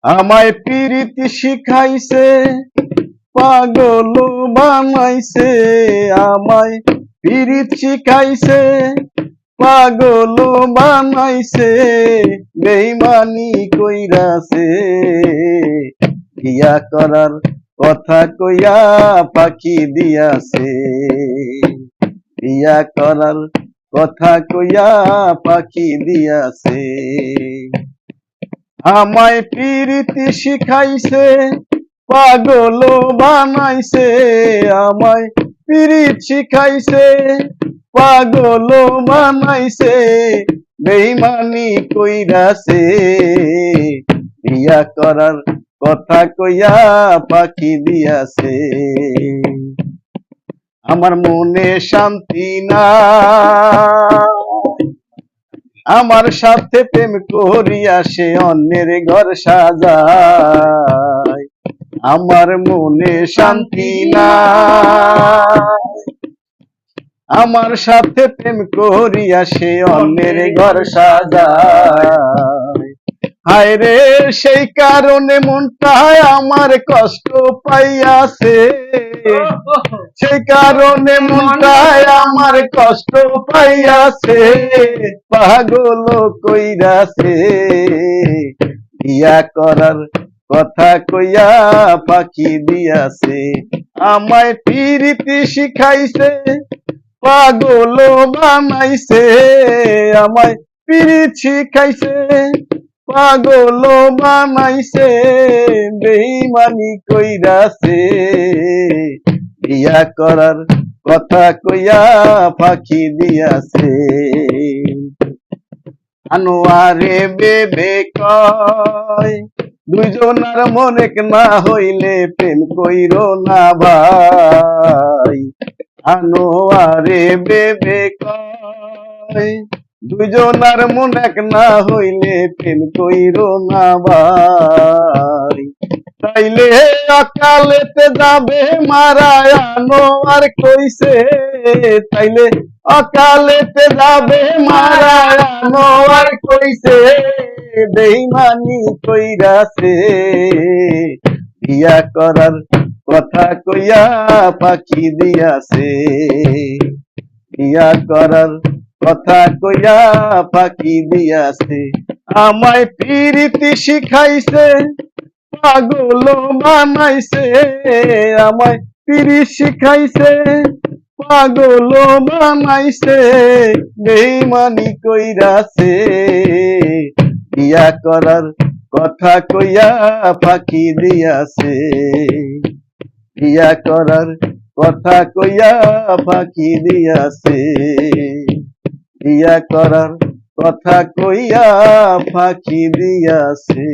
আমায় প্রীতি শিখাইছে, পাগল বানাইছে। আমায় প্রীতি শিখাইছে, পাগল বানাইছে। বেইমানি কইরাছে, বিয়া করার কথা কইয়া ফাঁকি দিয়াছে। বিয়া করার কথা কইয়া ফাঁকি দিয়াছে। আমায় প্রীতি শিখাইছে, পাগল বানাইছে। আমায় প্রীতি শিখাইছে, পাগল বানাইছে। বেইমানি কইরাছে, বিয়া করার কথা কইয়া ফাঁকি দিয়াছে। আমার মনে শান্তি নাই, আমার সাথে প্রেম করিয়া সে অন্যের ঘর সাজায়। আমার মনে শান্তি নাই, আমার সাথে প্রেম করিয়া সে অন্যের ঘর সাজায়। হায় রে, সেই কারণে মনটা আমার কষ্ট পাইয়াছে। সেই কারণে মনটা আমার কষ্ট পাইয়াছে। পাগল কইরাছে, বিয়া করার কথা কইয়া ফাঁকি দিয়াছে। আমায় প্রীতি শিখাইছে, পাগল বানাইছে। আমায় প্রীতি শিখাইছে, পাগল বানাইছে। বেইমানি কইরাছে, বিয়া করার কথা কইয়া ফাঁকি দিয়াছে। আনোয়ারে বেবে কয়, দুইজনার মন এক না হইলে প্রেম কইরো না ভাই। আনোয়ারে বেবে কয়, দুইজনার মন এক না হইলে প্রেম কইরো না ভাই। তাইলে অকালেতে যাবে মারা, আনোয়ার কইছে। তাইলে অকালেতে যাবে মারা, আনোয়ার কইছে। বেইমানি কইরাছে, বিয়া করার কথা কইয়া ফাঁকি দিয়াছে। বিয়া করার কথা কইয়া ফাঁকি দিয়াছে। আমায় প্রীতি শিখাইছে, পাগল বানাইছে। আমায় প্রীতি শিখাইছে, পাগল বানাইছে। বেইমানি কইরাছে, বিয়া করার কথা কইয়া ফাঁকি দিয়াছে। বিয়া করার কথা কইয়া ফাঁকি দিয়াছে। বিয়া করার কথা কইয়া ফাঁকি দিয়াছে।